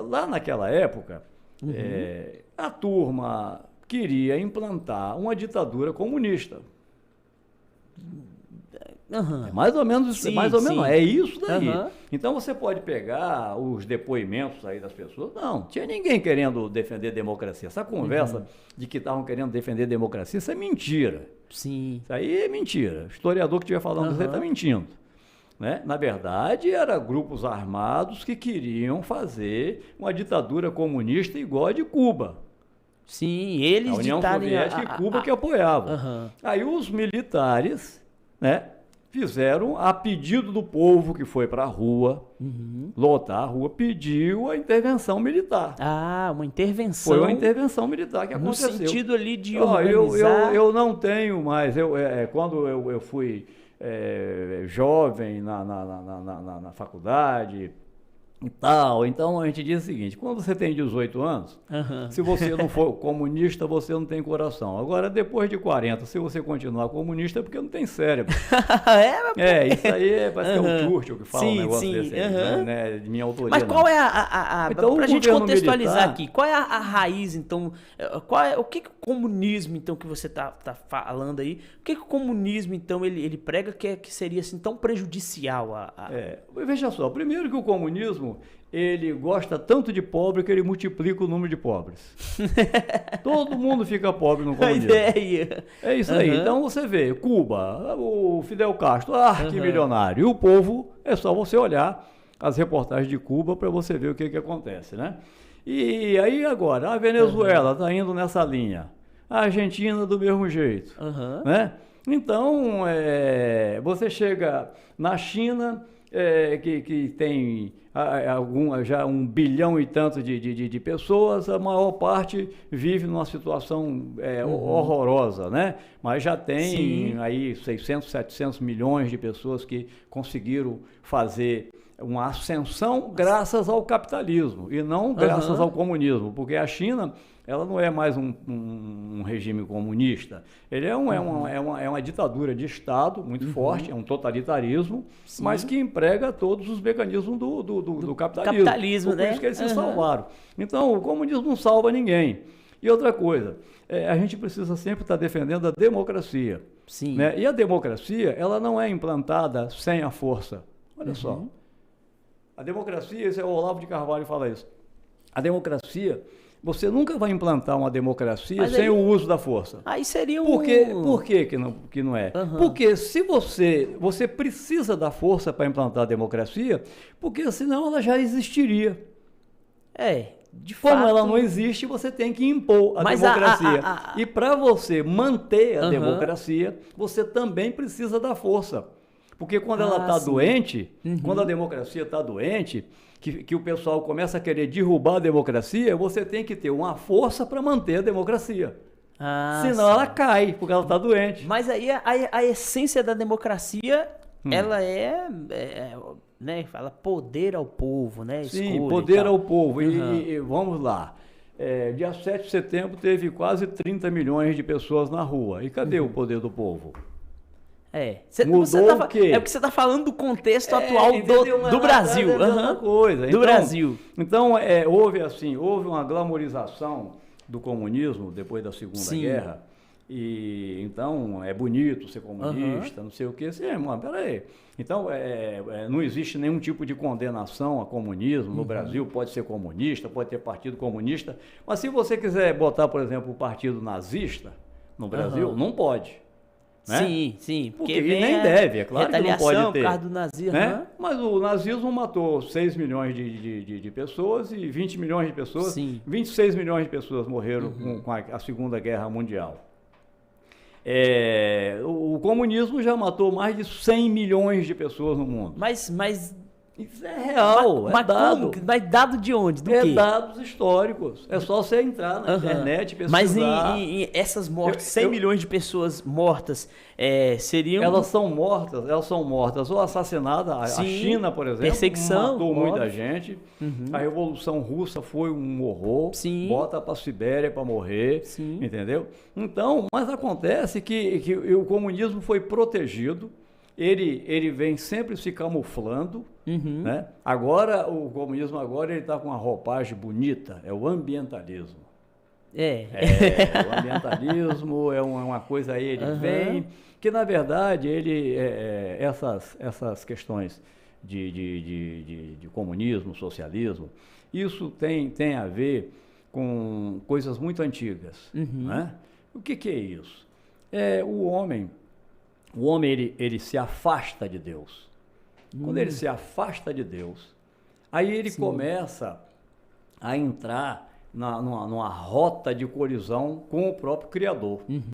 Lá naquela época, a turma queria implantar uma ditadura comunista. É mais ou menos isso, Sim, mais ou menos, sim. não, é isso daí. Aham. Então você pode pegar os depoimentos aí das pessoas. Não tinha ninguém querendo defender democracia. Essa conversa de que estavam querendo defender democracia, isso é mentira. Sim. Isso aí é mentira. O historiador que estiver falando isso aí está mentindo. Né? Na verdade, eram grupos armados que queriam fazer uma ditadura comunista igual a de Cuba. Sim, eles A União ditarem Soviética e Cuba que apoiavam. Aham. Aí os militares, né, fizeram a pedido do povo que foi para a rua, lotar a rua, pediu a intervenção militar. Ah, uma intervenção. Foi uma intervenção militar que no aconteceu. sentido ali de Ó, organizar. eu não tenho mais, quando eu fui jovem na faculdade e tal, então a gente diz o seguinte: quando você tem 18 anos, se você não for comunista, você não tem coração. Agora, depois de 40, se você continuar comunista, é porque não tem cérebro. Isso aí parece que é o Churchill que fala um negócio desse aí, né, de minha autoria. Mas qual não. é Então, pra o gente governo contextualizar militar- aqui, qual é a raiz, então, o que o comunismo, então, que você tá falando aí, o que o comunismo, então, ele prega que seria, assim, tão prejudicial Veja só, primeiro que o comunismo, ele gosta tanto de pobre que ele multiplica o número de pobres. Todo mundo fica pobre no A comunismo. ideia. É isso aí. Então você vê, Cuba, o Fidel Castro, arquimilionário. E o povo, é só você olhar as reportagens de Cuba para você ver o que acontece, né? E aí agora, a Venezuela está indo nessa linha. A Argentina do mesmo jeito, né? Então, você chega na China, que tem já 1 bilhão e tanto de pessoas, a maior parte vive numa situação horrorosa, né? Mas já tem aí 600, 700 milhões de pessoas que conseguiram fazer uma ascensão graças ao capitalismo e não graças ao comunismo, porque a China, ela não é mais um regime comunista, ele é uma ditadura de Estado muito forte, é um totalitarismo, mas que emprega todos os mecanismos do capitalismo. Por isso que eles se salvaram. Então, o comunismo não salva ninguém. E outra coisa, a gente precisa sempre estar defendendo a democracia. Sim. Né? E a democracia, ela não é implantada sem a força. Olha só. A democracia, esse é o Olavo de Carvalho que fala isso. A democracia, você nunca vai implantar uma democracia sem o uso da força. Aí seria Por que não é? Porque se você precisa da força para implantar a democracia, porque senão ela já existiria. De Como fato, ela não existe, você tem que impor a democracia. E para você manter a democracia, você também precisa da força. Porque quando ela está doente, quando a democracia está doente, que o pessoal começa a querer derrubar a democracia, você tem que ter uma força para manter a democracia. Senão ela cai, porque ela está doente. Mas aí a essência da democracia, ela né, fala poder ao povo, né? Sim, poder ao povo. E vamos lá. Dia 7 de setembro teve quase 30 milhões de pessoas na rua. E cadê o poder do povo? Mudou o quê? É porque você está falando do contexto atual do Brasil. Do Brasil. Então, houve uma glamorização do comunismo depois da Segunda Guerra. E então é bonito ser comunista, não sei o quê. Mano, peraí. Então, não existe nenhum tipo de condenação a comunismo no Brasil. Pode ser comunista, pode ter partido comunista. Mas se você quiser botar, por exemplo, o partido nazista no Brasil, não pode. Né? Sim. Porque nem deve, é claro que não pode ter. Por causa do nazismo. Né? Mas o nazismo matou 6 milhões de pessoas e 20 milhões de pessoas. 26 milhões de pessoas morreram com a Segunda Guerra Mundial. O comunismo já matou mais de 100 milhões de pessoas no mundo. Mas isso é real, é dado. Mas dado de onde? Do quê? Dados históricos. É só você entrar na internet e pesquisar. Mas em essas mortes, 100 milhões de pessoas mortas, seriam... Elas são mortas ou assassinadas. A China, por exemplo, perseguição, matou muita gente. A Revolução Russa foi um horror. Bota para a Sibéria para morrer, entendeu? Então, mas acontece que o comunismo foi protegido. Ele vem sempre se camuflando, né? Agora, o comunismo agora ele está com uma roupagem bonita, é o ambientalismo. O ambientalismo é uma coisa aí, ele vem, que na verdade essas questões de comunismo, socialismo, isso tem a ver com coisas muito antigas, né? O que é isso? O homem ele se afasta de Deus. Quando ele se afasta de Deus, aí ele começa a entrar numa rota de colisão com o próprio Criador.